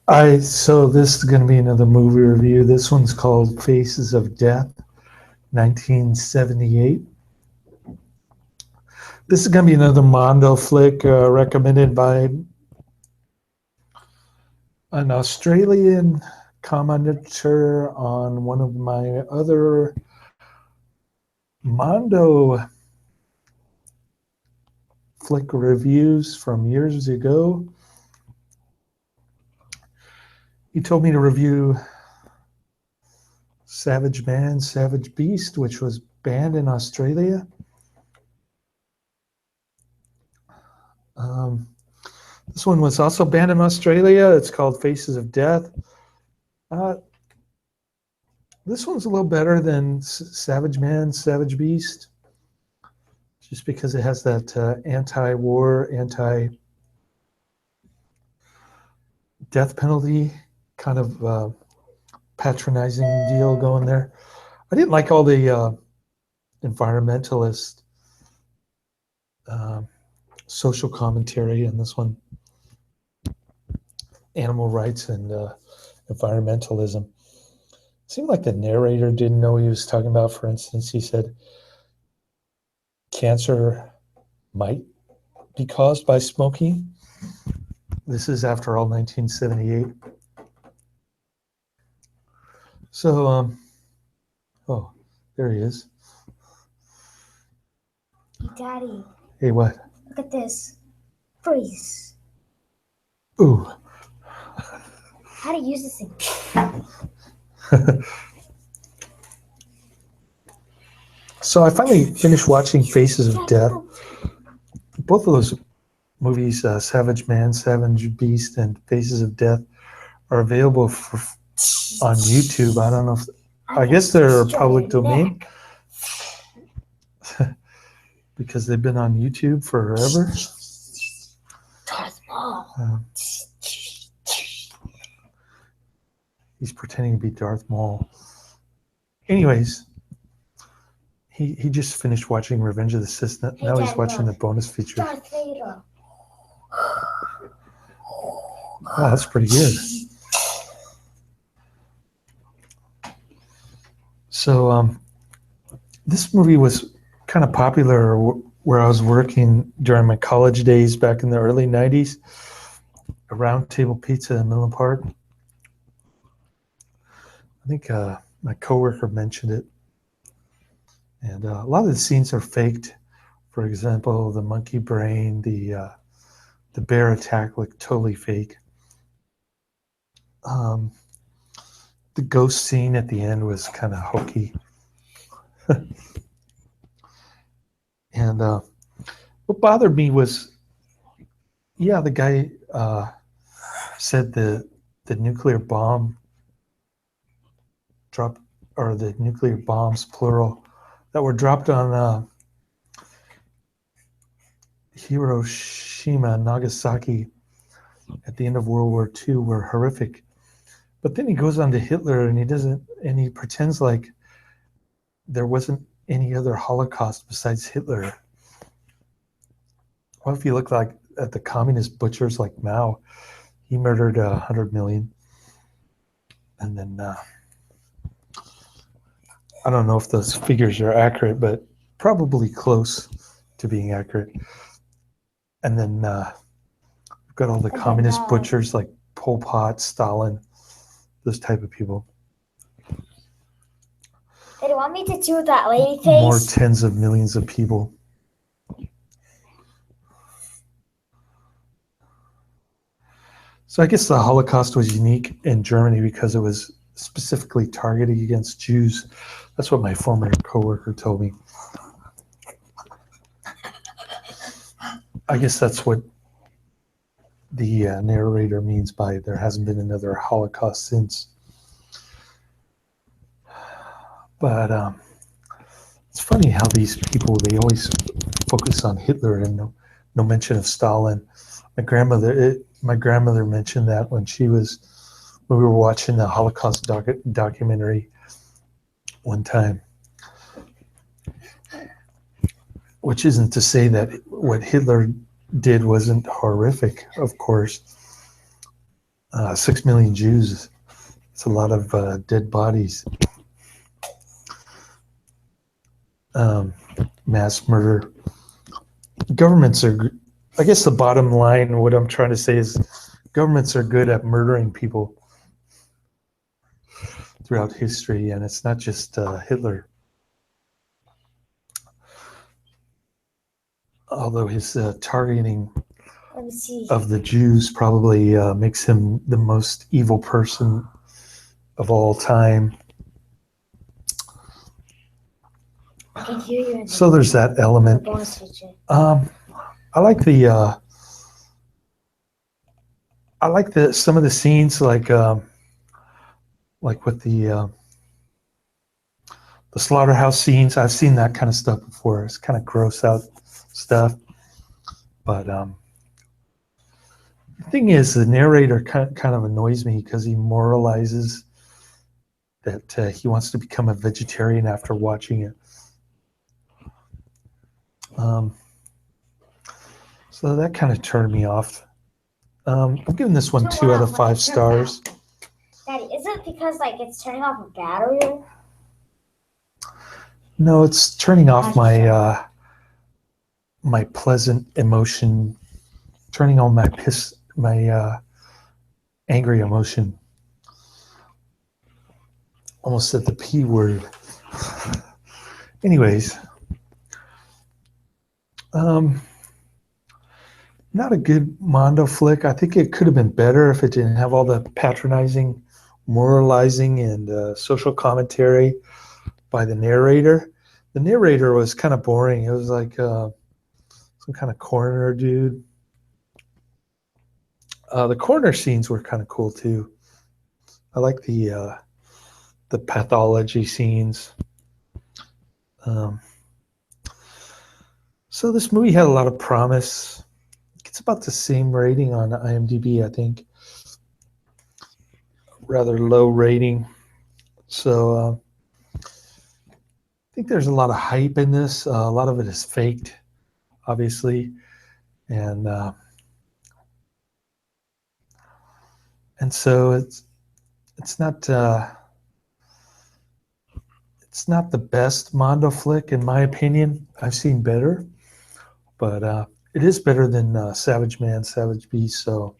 So this is going to be another movie review. This one's called Faces of Death, 1978. This is going to be another Mondo flick recommended by an Australian commentator on one of my other Mondo flick reviews from years ago. He told me to review Savage Man, Savage Beast, which was banned in Australia. This one was also banned in Australia. It's called Faces of Death. This one's a little better than Savage Man, Savage Beast, just because it has that anti-war, anti-death penalty kind of patronizing deal going there. I didn't like all the environmentalist social commentary in this one. Animal rights and environmentalism. It seemed like the narrator didn't know what he was talking about. For instance, he said cancer might be caused by smoking. This is, after all, 1978. So, oh, there he is. Hey, Daddy. Hey, what? Look at this. Freeze. Ooh. How to use this thing? So I finally finished watching Faces of Death. Both of those movies, Savage Man, Savage Beast, and Faces of Death, are available on YouTube. I don't know if, I guess they're public domain because they've been on YouTube forever. He's pretending to be Darth Maul. Anyways, he just finished watching Revenge of the Sith. Now he's watching the bonus feature. Darth Vader. Wow, that's pretty good. So this movie was kind of popular where I was working during my college days back in the early 90s. A Round Table Pizza in Millen Park. I think my coworker mentioned it. And a lot of the scenes are faked. For example, the monkey brain, the bear attack looked totally fake. The ghost scene at the end was kind of hokey. And what bothered me was, yeah, the guy said the nuclear bomb dropped, or the nuclear bombs, plural, that were dropped on Hiroshima and Nagasaki at the end of World War II were horrific. But then he goes on to Hitler and he pretends like there wasn't any other Holocaust besides Hitler. What if you look like at the communist butchers like Mao? He murdered 100 million. And then I don't know if those figures are accurate, but probably close to being accurate. And then we've got all the communist butchers like Pol Pot, Stalin, those type of people. Hey, do you want me to do that lady face? More tens of millions of people. So I guess the Holocaust was unique in Germany because it was specifically targeted against Jews. That's what my former coworker told me. I guess that's what the narrator means by there hasn't been another Holocaust since. But it's funny how these people, they always focus on Hitler and no mention of Stalin. My grandmother mentioned that when we were watching the Holocaust documentary one time. Which isn't to say that what Hitler did wasn't horrific, of course. 6 million Jews. It's a lot of dead bodies. Mass murder. Governments are, I guess the bottom line, what I'm trying to say is governments are good at murdering people throughout history, and it's not just Hitler. Although his targeting Let me see. of the Jews probably makes him the most evil person of all time. I can hear you in So there's that the element. bonus feature. I like the some of the scenes like with the slaughterhouse scenes. I've seen that kind of stuff before. It's kind of gross out stuff. But the thing is, the narrator kind of annoys me because he moralizes that he wants to become a vegetarian after watching it. So that kind of turned me off. I'm giving this one 2 out of 5 stars. Daddy, is it because like it's turning off a battery? No, it's turning off my my pleasant emotion, turning on my angry emotion. Almost said the P word. Anyways, not a good Mondo flick. I think it could have been better if it didn't have all the patronizing, moralizing, and social commentary by the narrator. The narrator was kind of boring. It was like some kind of coroner dude. The coroner scenes were kind of cool too. I like the pathology scenes. So this movie had a lot of promise. It's about the same rating on IMDb, I think. Rather low rating. So I think there's a lot of hype in this. A lot of it is faked, obviously, and so it's not the best Mondo flick in my opinion. I've seen better, but it is better than Savage Man, Savage Beast. So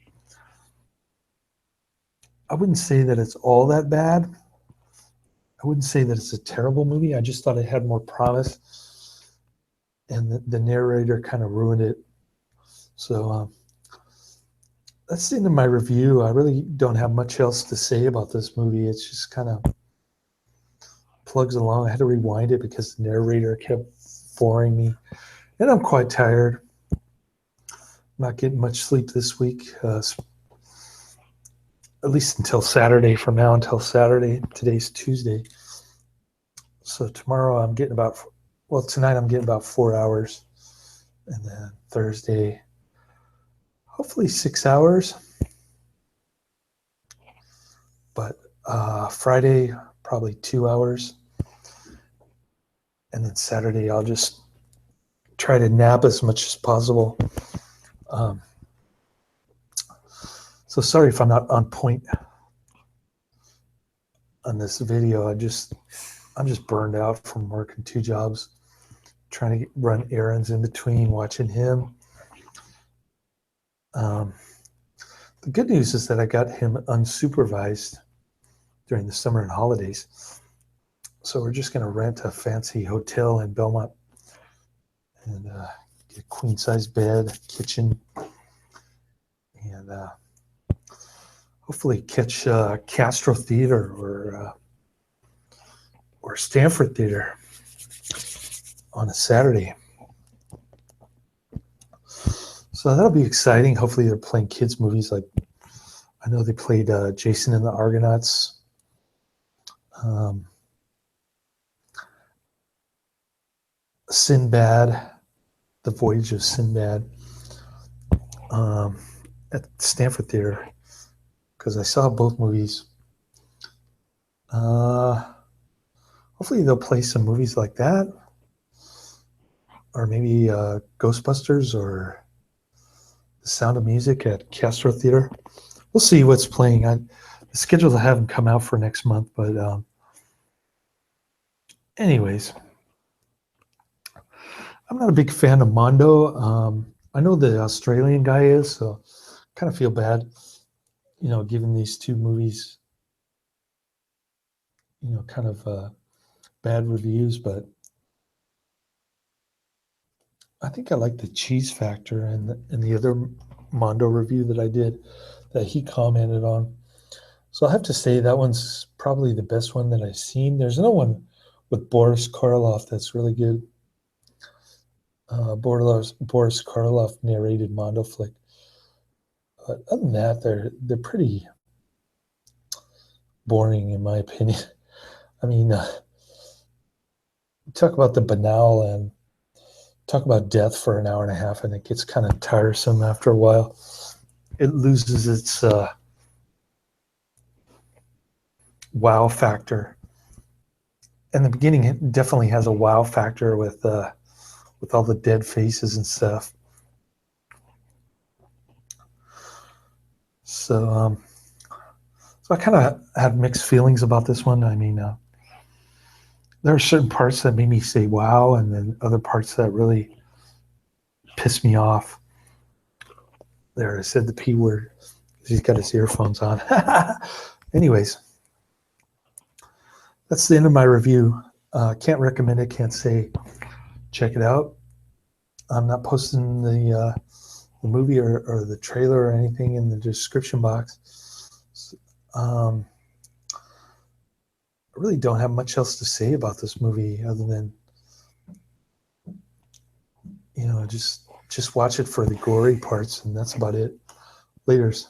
I wouldn't say that it's all that bad. I wouldn't say that it's a terrible movie. I just thought it had more promise, and the narrator kind of ruined it. So that's the end of my review. I really don't have much else to say about this movie. It's just kind of plugs along. I had to rewind it because the narrator kept boring me, and I'm quite tired. Not getting much sleep this week, at least until Saturday. From now until Saturday. Today's Tuesday, so tomorrow I'm getting tonight I'm getting about 4 hours, and then Thursday hopefully 6 hours, but Friday probably 2 hours, and then Saturday I'll just try to nap as much as possible. So sorry if I'm not on point on this video. I'm just burned out from working 2 jobs, trying to run errands in between, watching him. The good news is that I got him unsupervised during the summer and holidays. So we're just going to rent a fancy hotel in Belmont and get a queen-size bed, kitchen, and hopefully catch Castro Theater or Stanford Theater on a Saturday. So that'll be exciting. Hopefully they're playing kids' movies. Like I know they played Jason and the Argonauts. Sinbad, The Voyage of Sinbad, at Stanford Theater, because I saw both movies. Hopefully they'll play some movies like that, or maybe Ghostbusters or The Sound of Music at Castro Theater. we'll see what's playing. The schedules haven't come out for next month, but anyways, I'm not a big fan of Mondo. I know the Australian guy is, so kind of feel bad, giving these two movies, kind of bad reviews, but I think I like the cheese factor and the other Mondo review that I did that he commented on. So I have to say that one's probably the best one that I've seen. There's another one with Boris Karloff that's really good. Boris Karloff narrated Mondo flick. But other than that, they're pretty boring in my opinion. I mean, talk about the banal and talk about death for an hour and a half, and it gets kind of tiresome after a while. It loses its wow factor. In the beginning, it definitely has a wow factor with all the dead faces and stuff. So I kind of had mixed feelings about this one. I mean, there are certain parts that made me say wow, and then other parts that really pissed me off. There, I said the P word because he's got his earphones on. Anyways, that's the end of my review. Can't recommend it, can't say check it out. I'm not posting the movie or the trailer or anything in the description box. I really don't have much else to say about this movie other than, just watch it for the gory parts, and that's about it. Laters.